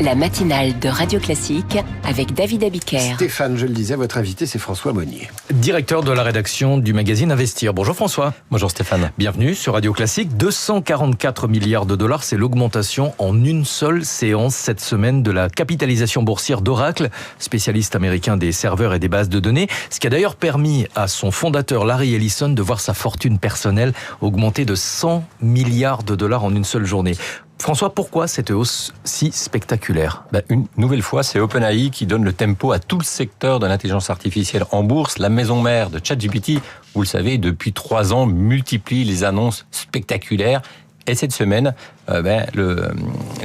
La matinale de Radio Classique avec David Abiker. Stéphane, je le disais, votre invité, c'est François Monnier. Directeur de la rédaction du magazine Investir. Bonjour François. Bonjour Stéphane. Bienvenue sur Radio Classique. 244 milliards de dollars, c'est l'augmentation en une seule séance cette semaine de la capitalisation boursière d'Oracle, spécialiste américain des serveurs et des bases de données. Ce qui a d'ailleurs permis à son fondateur Larry Ellison de voir sa fortune personnelle augmenter de 100 milliards de dollars en une seule journée. François, pourquoi cette hausse si spectaculaire ? Une nouvelle fois, c'est OpenAI qui donne le tempo à tout le secteur de l'intelligence artificielle en bourse. La maison mère de ChatGPT, vous le savez, depuis 3 ans, multiplie les annonces spectaculaires. Et cette semaine, le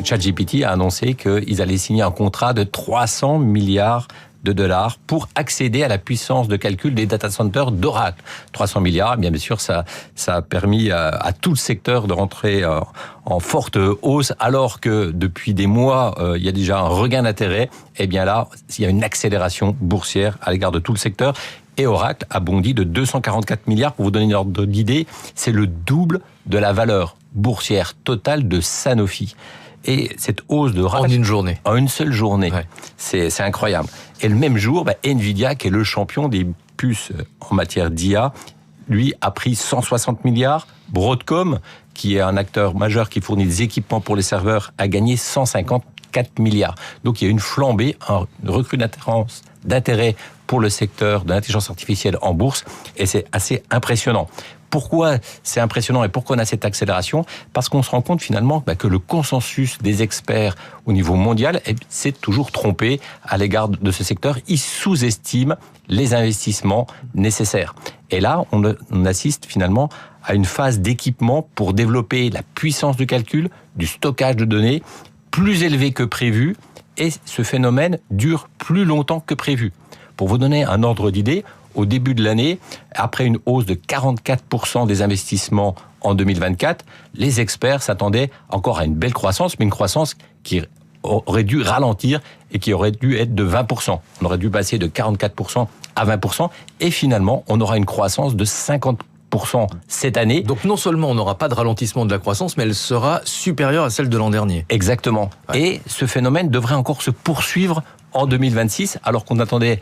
ChatGPT a annoncé qu'ils allaient signer un contrat de 300 milliards de dollars pour accéder à la puissance de calcul des data centers d'Oracle. 300 milliards, bien sûr, ça a permis à tout le secteur de rentrer en forte hausse, alors que depuis des mois, il y a déjà un regain d'intérêt. Et bien là, il y a une accélération boursière à l'égard de tout le secteur. Et Oracle a bondi de 244 milliards. Pour vous donner une ordre d'idée, c'est le double de la valeur boursière totale de Sanofi. Et cette hausse de en une journée. En une seule journée. Ouais. C'est incroyable. Et le même jour, Nvidia, qui est le champion des puces en matière d'IA, lui a pris 160 milliards. Broadcom, qui est un acteur majeur qui fournit des équipements pour les serveurs, a gagné 154 milliards. Donc il y a une flambée, un recrudescence d'intérêt pour le secteur de l'intelligence artificielle en bourse, et c'est assez impressionnant. Pourquoi c'est impressionnant et pourquoi on a cette accélération ? Parce qu'on se rend compte finalement que le consensus des experts au niveau mondial s'est toujours trompé à l'égard de ce secteur. Ils sous-estiment les investissements nécessaires. Et là, on assiste finalement à une phase d'équipement pour développer la puissance de calcul, du stockage de données plus élevé que prévu, et ce phénomène dure plus longtemps que prévu. Pour vous donner un ordre d'idée, au début de l'année, après une hausse de 44% des investissements en 2024, les experts s'attendaient encore à une belle croissance, mais une croissance qui aurait dû ralentir et qui aurait dû être de 20%. On aurait dû passer de 44% à 20%, et finalement, on aura une croissance de 50% cette année. Donc non seulement on n'aura pas de ralentissement de la croissance, mais elle sera supérieure à celle de l'an dernier. Exactement. Ouais. Et ce phénomène devrait encore se poursuivre en 2026, alors qu'on attendait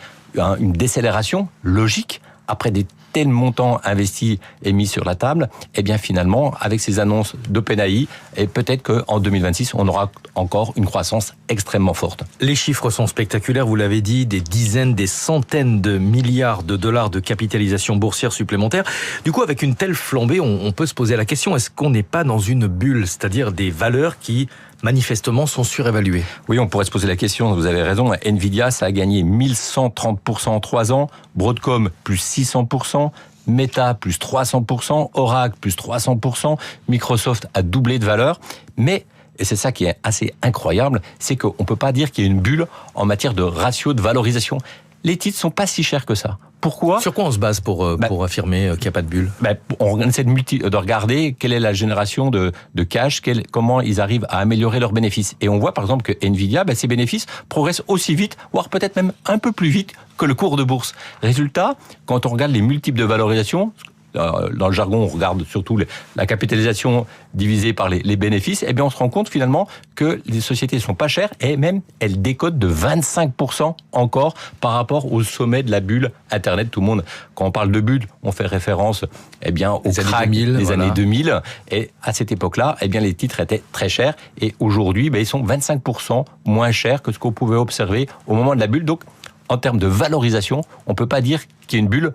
une décélération logique après des tels montants investis et mis sur la table. Et bien finalement, avec ces annonces d'OpenAI, et peut-être qu'en 2026, on aura encore une croissance extrêmement forte. Les chiffres sont spectaculaires, vous l'avez dit, des dizaines, des centaines de milliards de dollars de capitalisation boursière supplémentaire. Du coup, avec une telle flambée, on peut se poser la question, est-ce qu'on n'est pas dans une bulle, c'est-à-dire des valeurs qui manifestement sont surévaluées? Oui, on pourrait se poser la question, vous avez raison. Nvidia, ça a gagné 1130% en 3 ans, Broadcom plus 600%, Meta plus 300%, Oracle plus 300%, Microsoft a doublé de valeur. Mais, et c'est ça qui est assez incroyable, c'est qu'on ne peut pas dire qu'il y a une bulle en matière de ratio de valorisation. Les titres sont pas si chers que ça. Pourquoi ? Sur quoi on se base pour affirmer qu'il n'y a pas de bulle ? On essaie de regarder quelle est la génération de cash, comment ils arrivent à améliorer leurs bénéfices. Et on voit par exemple que Nvidia, ses bénéfices progressent aussi vite, voire peut-être même un peu plus vite que le cours de bourse. Résultat, quand on regarde les multiples de valorisation, dans le jargon, on regarde surtout la capitalisation divisée par les bénéfices, et bien on se rend compte finalement que les sociétés sont pas chères, et même elles décotent de 25% encore par rapport au sommet de la bulle Internet. Tout le monde, quand on parle de bulle, on fait référence au crack des années 2000, et à cette époque-là, les titres étaient très chers, et aujourd'hui, ils sont 25% moins chers que ce qu'on pouvait observer au moment de la bulle. Donc, en termes de valorisation, on peut pas dire qu'il y a une bulle.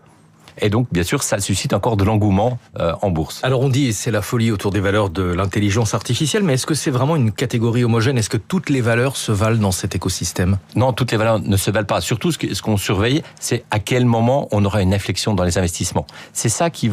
Et donc, bien sûr, ça suscite encore de l'engouement en bourse. Alors on dit c'est la folie autour des valeurs de l'intelligence artificielle, mais est-ce que c'est vraiment une catégorie homogène ? Est-ce que toutes les valeurs se valent dans cet écosystème ? Non, toutes les valeurs ne se valent pas. Surtout, ce qu'on surveille, c'est à quel moment on aura une inflexion dans les investissements. C'est ça qui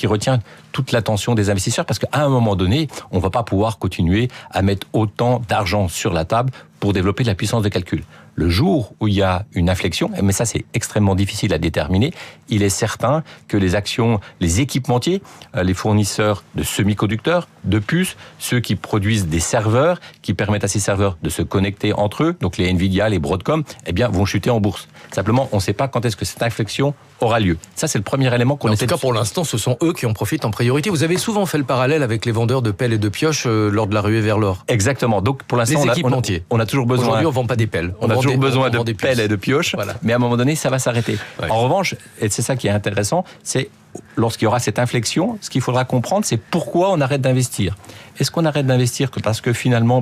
retient toute l'attention des investisseurs, parce qu'à un moment donné, on ne va pas pouvoir continuer à mettre autant d'argent sur la table pour développer la puissance de calcul. Le jour où il y a une inflexion, mais ça c'est extrêmement difficile à déterminer, il est certain que les actions, les équipementiers, les fournisseurs de semi-conducteurs, de puces, ceux qui produisent des serveurs, qui permettent à ces serveurs de se connecter entre eux, donc les Nvidia, les Broadcom, eh bien vont chuter en bourse. Simplement, on ne sait pas quand est-ce que cette inflexion aura lieu. Ça, c'est le premier élément qu'on essaie de... En tout cas, pour l'instant, ce sont eux qui en profitent en priorité. Vous avez souvent fait le parallèle avec les vendeurs de pelles et de pioches lors de la ruée vers l'or. Exactement. Donc, pour l'instant, on a toujours besoin... Aujourd'hui, on ne vend pas des pelles. On a toujours besoin de pelles et de pioches, voilà. Mais à un moment donné, ça va s'arrêter. Ouais. En revanche, et c'est ça qui est intéressant, c'est lorsqu'il y aura cette inflexion, ce qu'il faudra comprendre, c'est pourquoi on arrête d'investir. Est-ce qu'on arrête d'investir parce que finalement,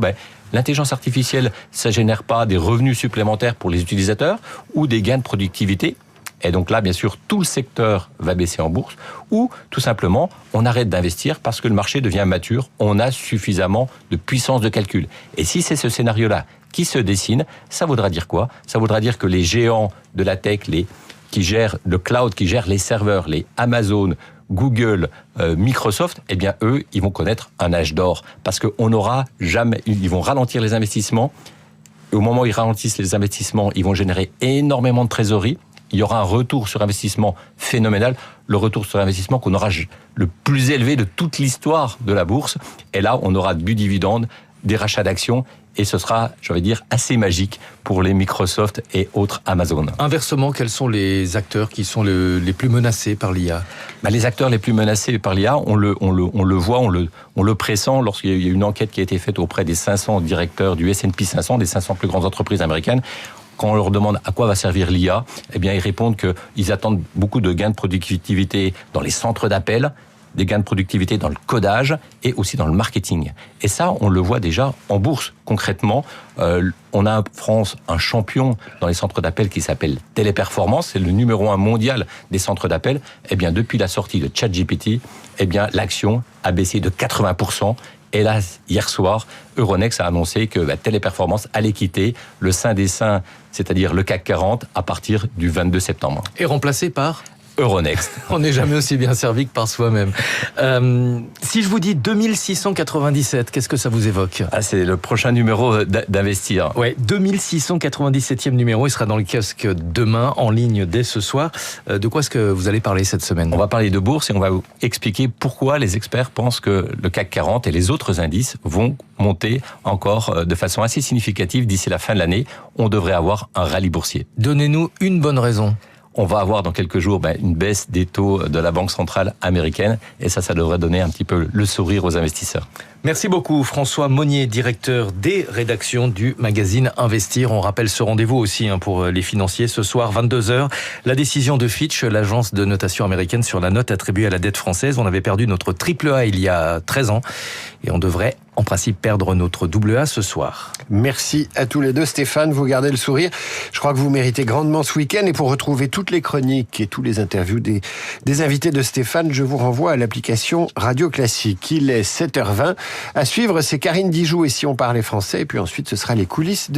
l'intelligence artificielle, ça ne génère pas des revenus supplémentaires pour les utilisateurs ou des gains de productivité? Et donc là, bien sûr, tout le secteur va baisser en bourse, ou tout simplement, on arrête d'investir parce que le marché devient mature, on a suffisamment de puissance de calcul. Et si c'est ce scénario-là qui se dessine, ça voudra dire quoi? Ça voudra dire que les géants de la tech, qui gèrent le cloud, qui gèrent les serveurs, les Amazon, Google, Microsoft, eh bien eux, ils vont connaître un âge d'or, parce qu'on n'aura jamais, ils vont ralentir les investissements, et au moment où ils ralentissent les investissements, ils vont générer énormément de trésorerie. Il y aura un retour sur investissement phénoménal, le retour sur investissement qu'on aura le plus élevé de toute l'histoire de la bourse. Et là, on aura du dividende, des rachats d'actions, et ce sera, assez magique pour les Microsoft et autres Amazon. Inversement, quels sont les acteurs qui sont les plus menacés par l'IA? Les acteurs les plus menacés par l'IA, on le voit, on le pressent lorsqu'il y a une enquête qui a été faite auprès des 500 directeurs du S&P 500, des 500 plus grandes entreprises américaines. Quand on leur demande à quoi va servir l'IA, eh bien, ils répondent qu'ils attendent beaucoup de gains de productivité dans les centres d'appel, des gains de productivité dans le codage et aussi dans le marketing. Et ça, on le voit déjà en bourse. Concrètement, on a en France un champion dans les centres d'appel qui s'appelle Téléperformance. C'est le numéro 1 mondial des centres d'appel. Eh bien, depuis la sortie de ChatGPT, eh bien, l'action a baissé de 80%. Et là, hier soir, Euronext a annoncé que Téléperformance allait quitter le sein des saints, c'est-à-dire le CAC 40, à partir du 22 septembre. Et remplacé par Euronext. On n'est jamais aussi bien servi que par soi-même. Si je vous dis 2697, qu'est-ce que ça vous évoque? C'est le prochain numéro d'Investir. Ouais, 2697e numéro, il sera dans le kiosque demain, en ligne dès ce soir. De quoi est-ce que vous allez parler cette semaine? On va parler de bourse et on va vous expliquer pourquoi les experts pensent que le CAC 40 et les autres indices vont monter encore de façon assez significative d'ici la fin de l'année. On devrait avoir un rallye boursier. Donnez-nous une bonne raison. On va avoir dans quelques jours une baisse des taux de la Banque centrale américaine et ça devrait donner un petit peu le sourire aux investisseurs. Merci beaucoup François Monnier, directeur des rédactions du magazine Investir. On rappelle ce rendez-vous aussi pour les financiers ce soir 22h. La décision de Fitch, l'agence de notation américaine, sur la note attribuée à la dette française. On avait perdu notre AAA il y a 13 ans et on devrait en principe perdre notre AA ce soir. Merci à tous les deux. Stéphane, vous gardez le sourire. Je crois que vous méritez grandement ce week-end. Et pour retrouver toutes les chroniques et tous les interviews des invités de Stéphane, je vous renvoie à l'application Radio Classique. Il est 7h20. À suivre, c'est Karine Dijoux et Si on parlait français. Et puis ensuite, ce sera les coulisses de